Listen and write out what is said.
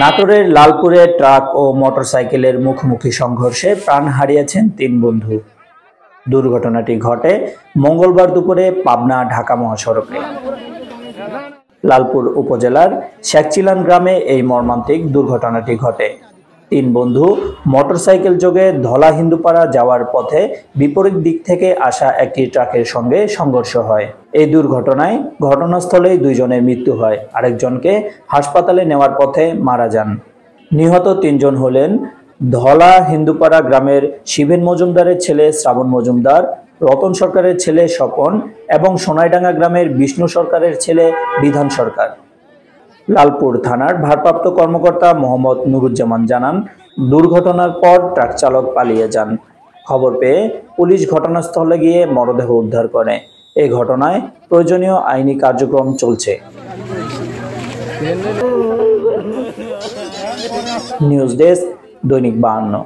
নাটোরের লালপুরে ট্রাক ও মোটরসাইকেলের মুখোমুখি সংঘর্ষে প্রাণ হারিয়েছেন ৩ বন্ধু। দুর্ঘটনাটি ঘটে মঙ্গলবার দুপুরে পাবনা ঢাকা মহাসড়কে। লালপুর উপজেলার শেখচিলান গ্রামে এই মর্মান্তিক দুর্ঘটনাটি ঘটে। ৩ বন্ধু মোটরসাইকেল যোগে ধলা হিন্দুপাড়া যাওয়ার পথে বিপরীত দিক থেকে আসা একটি ট্রাকের সঙ্গে সংঘর্ষ হয়। এই দুর্ঘটনায় ঘটনাস্থলেই ২ জনের মৃত্যু হয়, আরেকজনকে হাসপাতালে নেওয়ার পথে মারা যান। নিহত ৩ জন হলেন ধলা হিন্দুপাড়া গ্রামের শিবেন মজুমদারের ছেলে শ্রাবণ মজুমদার, রতন সরকারের ছেলে স্বপন এবং সোনাইডাঙ্গা গ্রামের বিষ্ণু সরকারের ছেলে বিধান সরকার। লালপুর থানার ভারপ্রাপ্ত কর্মকর্তা মোহাম্মদ নুরুজ্জামান জানান, দুর্ঘটনার পর ট্রাক চালক পালিয়ে যান। খবর পেয়ে পুলিশ ঘটনাস্থলে গিয়ে মরদেহ উদ্ধার করে। এই ঘটনায় প্রয়োজনীয় আইনি কার্যক্রম চলছে। নিউজ ডেস্ক, দৈনিক ৫২।